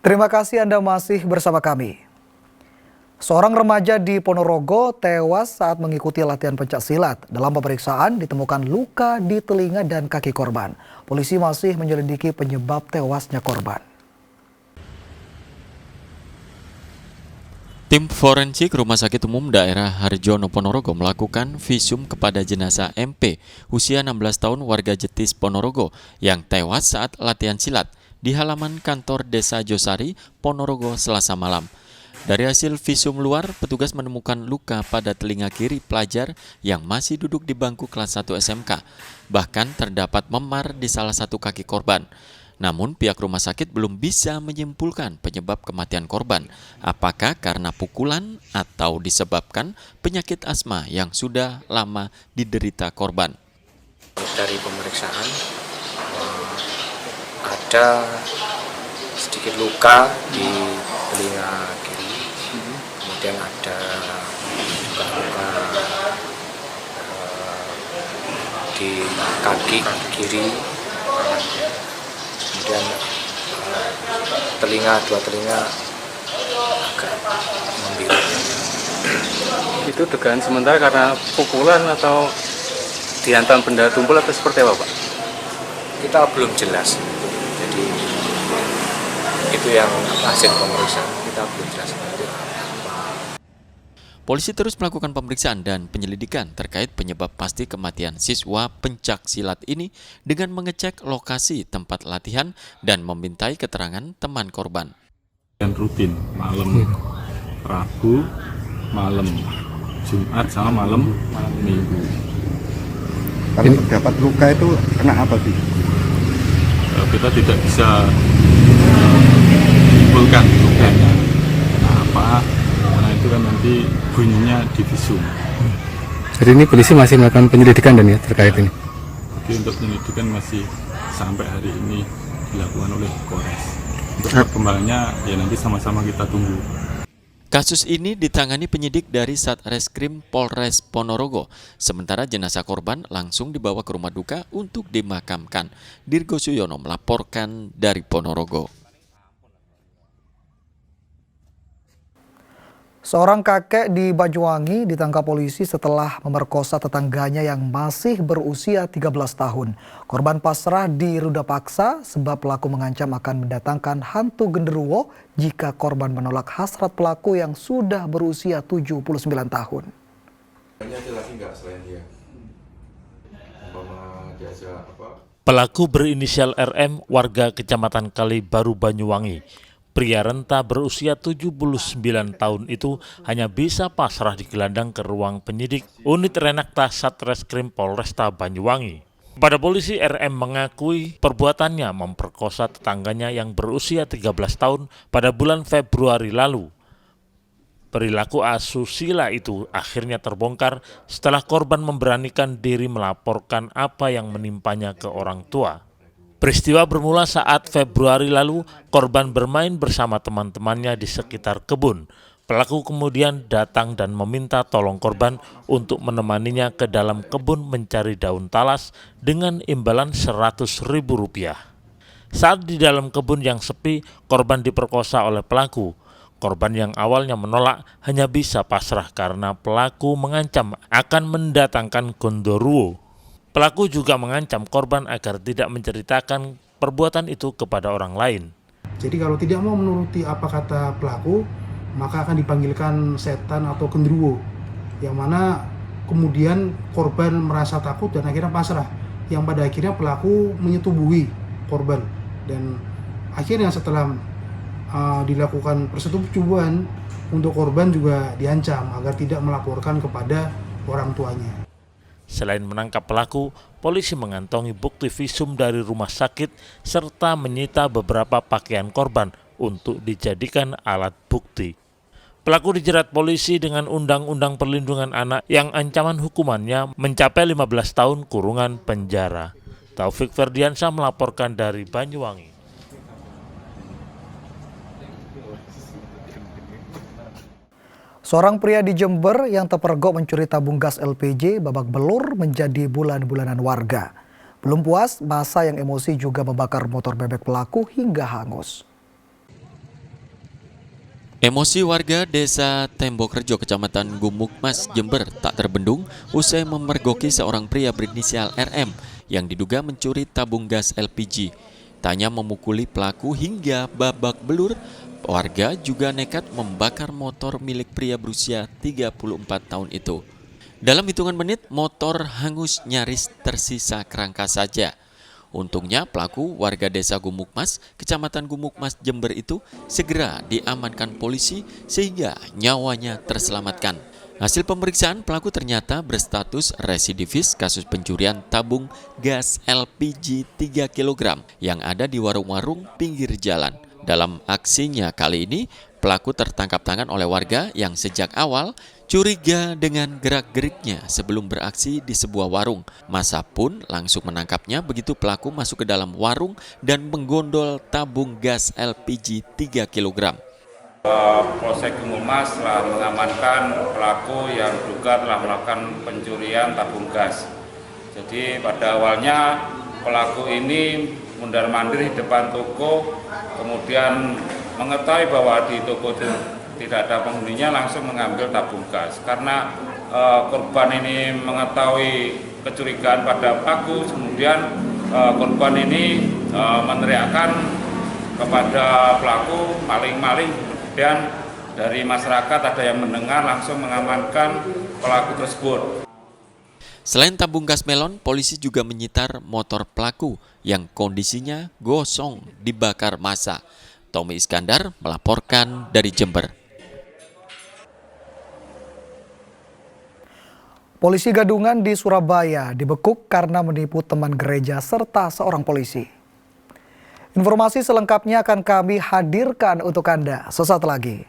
Terima kasih Anda masih bersama kami. Seorang remaja di Ponorogo tewas saat mengikuti latihan pencaksilat. Dalam pemeriksaan ditemukan luka di telinga dan kaki korban. Polisi masih menyelidiki penyebab tewasnya korban. Tim forensik Rumah Sakit Umum Daerah Harjono Ponorogo melakukan visum kepada jenazah MP usia 16 tahun warga Jetis Ponorogo yang tewas saat latihan silat di halaman kantor Desa Josari, Ponorogo Selasa malam. Dari hasil visum luar, petugas menemukan luka pada telinga kiri pelajar yang masih duduk di bangku kelas 1 SMK. Bahkan terdapat memar di salah satu kaki korban. Namun pihak rumah sakit belum bisa menyimpulkan penyebab kematian korban, apakah karena pukulan atau disebabkan penyakit asma yang sudah lama diderita korban. Dari pemeriksaan ada sedikit luka di telinga kiri, kemudian ada juga luka di kaki kiri, kemudian dua telinga agak membiru. Itu dugaan sementara karena pukulan atau dihantam benda tumpul atau seperti apa, Pak? Kita belum jelas, jadi itu yang hasil pemeriksaan, kita belum jelas. Polisi terus melakukan pemeriksaan dan penyelidikan terkait penyebab pasti kematian siswa pencak silat ini dengan mengecek lokasi tempat latihan dan memintai keterangan teman korban. Dan rutin malam Rabu, malam Jumat sama malam Minggu. Kalau terdapat luka itu kena apa sih? Kita tidak bisa menyimpulkan lukanya kena apa, karena itu kan nanti bunyinya di visum. Jadi ini polisi masih melakukan penyelidikan dan ya terkait ini. Jadi untuk penyelidikan masih sampai hari ini dilakukan oleh Polres. Untuk perkembangannya ya nanti sama-sama kita tunggu. Kasus ini ditangani penyidik dari Satreskrim Polres Ponorogo. Sementara jenazah korban langsung dibawa ke rumah duka untuk dimakamkan. Dirgo Suyono melaporkan dari Ponorogo. Seorang kakek di Banyuwangi ditangkap polisi setelah memerkosa tetangganya yang masih berusia 13 tahun. Korban pasrah di ruda paksa sebab pelaku mengancam akan mendatangkan hantu genderuwo jika korban menolak hasrat pelaku yang sudah berusia 79 tahun. Ada lagi nggak selain dia? Pelaku berinisial RM, warga Kecamatan Kali Baru Banyuwangi. Pria renta berusia 79 tahun itu hanya bisa pasrah digelandang ke ruang penyidik unit Renakta Satreskrim Polresta Banyuwangi. Pada polisi, RM mengakui perbuatannya memperkosa tetangganya yang berusia 13 tahun pada bulan Februari lalu. Perilaku asusila itu akhirnya terbongkar setelah korban memberanikan diri melaporkan apa yang menimpanya ke orang tua. Peristiwa bermula saat Februari lalu korban bermain bersama teman-temannya di sekitar kebun. Pelaku kemudian datang dan meminta tolong korban untuk menemaninya ke dalam kebun mencari daun talas dengan imbalan Rp100.000. Saat di dalam kebun yang sepi, korban diperkosa oleh pelaku. Korban yang awalnya menolak hanya bisa pasrah karena pelaku mengancam akan mendatangkan gondoruo. Pelaku juga mengancam korban agar tidak menceritakan perbuatan itu kepada orang lain. Jadi kalau tidak mau menuruti apa kata pelaku, maka akan dipanggilkan setan atau genderuwo. Yang mana kemudian korban merasa takut dan akhirnya pasrah. Yang pada akhirnya pelaku menyetubuhi korban. Dan akhirnya setelah dilakukan persetubuhan, untuk korban juga diancam agar tidak melaporkan kepada orang tuanya. Selain menangkap pelaku, polisi mengantongi bukti visum dari rumah sakit serta menyita beberapa pakaian korban untuk dijadikan alat bukti. Pelaku dijerat polisi dengan Undang-Undang Perlindungan Anak yang ancaman hukumannya mencapai 15 tahun kurungan penjara. Taufik Ferdiansyah melaporkan dari Banyuwangi. Seorang pria di Jember yang terpergok mencuri tabung gas LPG babak belur menjadi bulan-bulanan warga. Belum puas, massa yang emosi juga membakar motor bebek pelaku hingga hangus. Emosi warga desa Tembokrejo, Kecamatan Gumukmas, Jember tak terbendung usai memergoki seorang pria berinisial RM yang diduga mencuri tabung gas LPG. Tanya memukuli pelaku hingga babak belur, warga juga nekat membakar motor milik pria berusia 34 tahun itu. Dalam hitungan menit, motor hangus nyaris tersisa kerangka saja. Untungnya pelaku warga desa Gumukmas, Kecamatan Gumukmas, Jember itu segera diamankan polisi sehingga nyawanya terselamatkan. Hasil pemeriksaan, pelaku ternyata berstatus residivis kasus pencurian tabung gas LPG 3 kg yang ada di warung-warung pinggir jalan. Dalam aksinya kali ini, pelaku tertangkap tangan oleh warga yang sejak awal curiga dengan gerak-geriknya sebelum beraksi di sebuah warung. Masa pun langsung menangkapnya begitu pelaku masuk ke dalam warung dan menggondol tabung gas LPG 3 kg. Polsek Gumukmas telah mengamankan pelaku yang diduga telah melakukan pencurian tabung gas. Jadi pada awalnya pelaku ini mundar-mandir di depan toko, kemudian mengetahui bahwa di toko itu tidak ada penghuninya, langsung mengambil tabung gas. Karena korban ini mengetahui kecurigaan pada pelaku, kemudian korban ini meneriakkan kepada pelaku maling-maling. Kemudian dari masyarakat ada yang mendengar, langsung mengamankan pelaku tersebut. Selain tabung gas melon, polisi juga menyitar motor pelaku yang kondisinya gosong dibakar massa. Tommy Iskandar melaporkan dari Jember. Polisi gadungan di Surabaya dibekuk karena menipu teman gereja serta seorang polisi. Informasi selengkapnya akan kami hadirkan untuk Anda sesaat lagi.